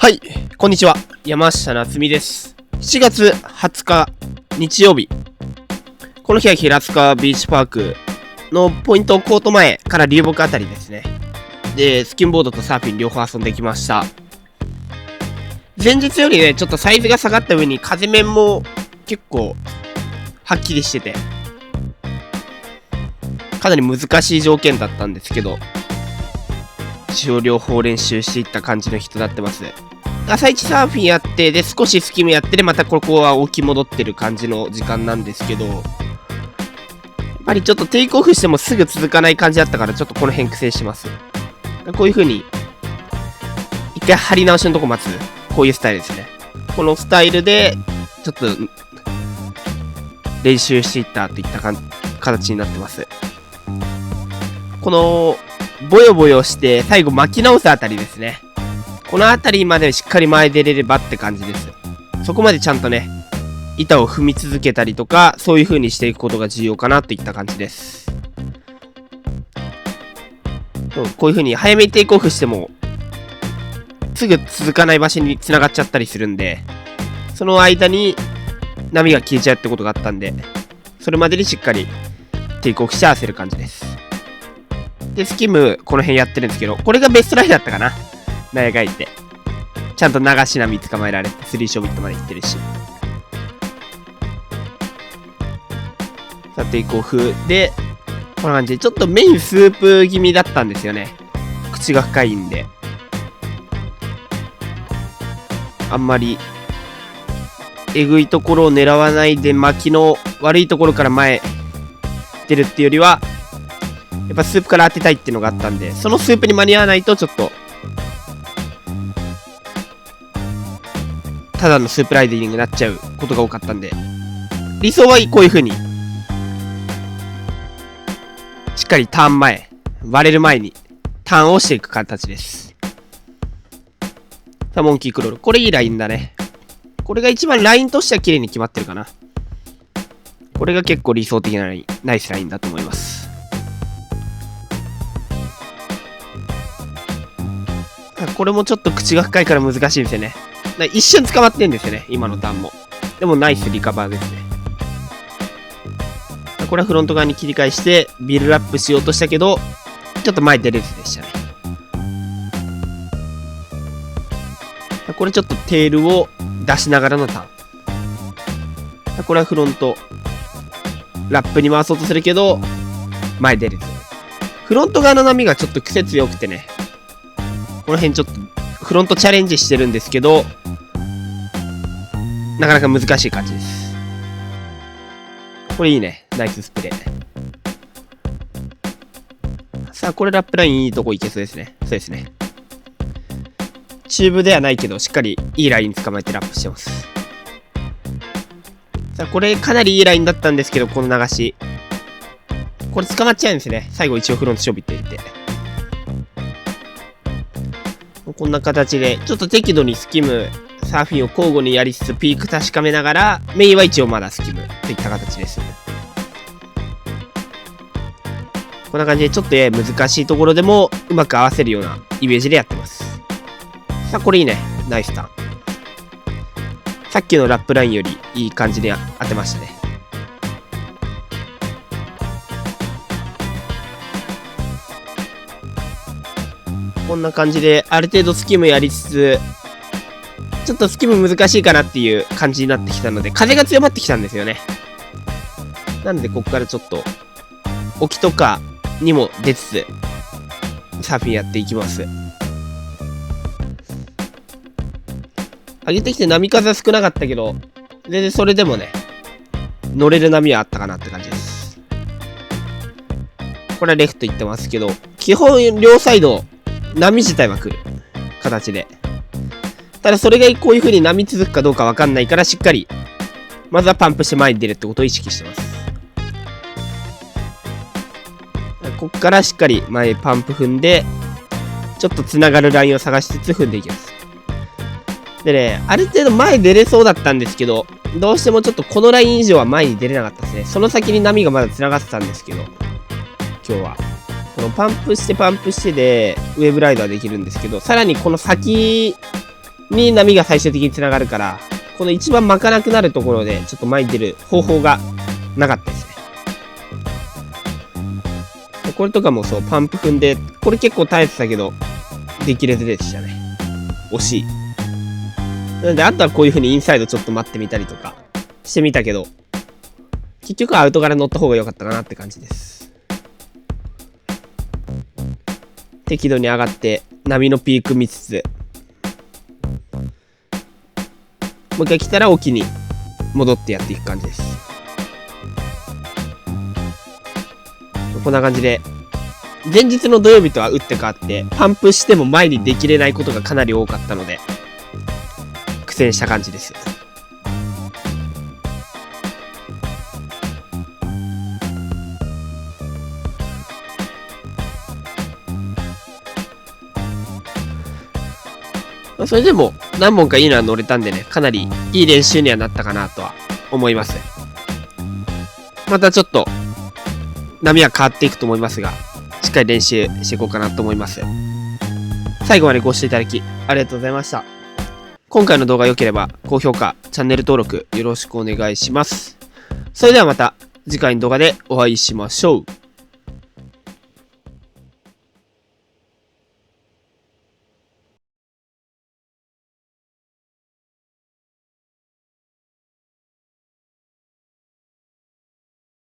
はい、こんにちは。山下夏美です。7月20日日曜日。この日は平塚ビーチパークのポイントコート前から流木あたりですね。で、スキンボードとサーフィン両方遊んできました。前日よりね、ちょっとサイズが下がった上に風面も結構はっきりしてて、かなり難しい条件だったんですけど、一応両方練習していった感じの人になってます。朝一サーフィンやって、で少しスキムやってでまたここは起き戻ってる感じの時間なんですけど、やっぱりちょっとテイクオフしてもすぐ続かない感じだったから、ちょっとこの辺苦戦します。こういう風に一回張り直しのとこ待つ、こういうスタイルですね。このスタイルでちょっと練習していったといった形になってます。このボヨボヨして最後巻き直すあたりですね。このあたりまでしっかり前出れればって感じです。そこまでちゃんとね、板を踏み続けたりとか、そういう風にしていくことが重要かなといった感じです。こういう風に早めにテイクオフしても、すぐ続かない場所に繋がっちゃったりするんで、その間に波が消えちゃうってことがあったんで、それまでにしっかりテイクオフして合わせる感じです。で、スキム、この辺やってるんですけど、これがベストラインだったかな。なんやかん言って。ちゃんと流し波捕まえられて、3ショービットまで行ってるし。さあ、テイクオフで、こんな感じで、ちょっとメインスープ気味だったんですよね。口が深いんで。あんまり、えぐいところを狙わないで、巻きの悪いところから前、出るっていうよりは、やっぱスープから当てたいっていうのがあったんで、そのスープに間に合わないとちょっと、ただのスープライディングになっちゃうことが多かったんで、理想はこういう風に、しっかりターン前、割れる前にターンをしていく形です。さあ、モンキークロール。これいいラインだね。これが一番ラインとしては綺麗に決まってるかな。これが結構理想的なライン、ナイスラインだと思います。これもちょっと口が深いから難しいんですよね。一瞬捕まってんですよね、今のターンも。でもナイスリカバーですね。これはフロント側に切り返してビルラップしようとしたけど、ちょっと前出れずでしたね。これちょっとテールを出しながらのターン。これはフロントラップに回そうとするけど前出れず。フロント側の波がちょっと癖強くてね、この辺ちょっとフロントチャレンジしてるんですけど、なかなか難しい感じです。これいいね。ナイススプレー。さあ、これラップラインいいとこいけそうですね。そうですね。チューブではないけど、しっかりいいライン捕まえてラップしてます。さあ、これかなりいいラインだったんですけど、この流し。これ捕まっちゃうんですね。最後一応フロントショビって入れて。こんな形で、ちょっと適度にスキム、サーフィンを交互にやりつつピーク確かめながら、メインは一応まだスキムといった形です。こんな感じでちょっと難しいところでもうまく合わせるようなイメージでやってます。さあ、これいいね。ナイスターン。さっきのラップラインよりいい感じで当てましたね。こんな感じである程度スキムやりつつ、ちょっとスキム難しいかなっていう感じになってきたので、風が強まってきたんですよね。なのでここからちょっと沖とかにも出つつサーフィンやっていきます。上げてきて波風は少なかったけど、全然それでもね、乗れる波はあったかなって感じです。これはレフト行ってますけど、基本両サイド波自体は来る形で、ただそれがこういう風に波続くかどうかわかんないから、しっかりまずはパンプして前に出るってことを意識してます。こっからしっかり前パンプ踏んで、ちょっとつながるラインを探しつつ踏んでいきます。でね、ある程度前出れそうだったんですけど、どうしてもちょっとこのライン以上は前に出れなかったですね。その先に波がまだつながってたんですけど、今日はこのパンプしてでウェーブライダーできるんですけど、さらにこの先に波が最終的に繋がるから、この一番巻かなくなるところでちょっと前に出る方法がなかったですね。これとかもそう、パンプ踏んで、これ結構耐えてたけど、できれずでしたね。惜しい。なので、あとはこういう風にインサイドちょっと待ってみたりとかしてみたけど、結局はアウトから乗った方が良かったかなって感じです。適度に上がって、波のピーク見つつ、もう一回来たら沖に戻ってやっていく感じです。こんな感じで、前日の土曜日とは打って変わって、パンプしても前にできれないことがかなり多かったので、苦戦した感じです。それでも何本かいいのは乗れたんでね、かなりいい練習にはなったかなとは思います。またちょっと波は変わっていくと思いますが、しっかり練習していこうかなと思います。最後までご視聴いただきありがとうございました。今回の動画良ければ高評価、チャンネル登録よろしくお願いします。それではまた次回の動画でお会いしましょう。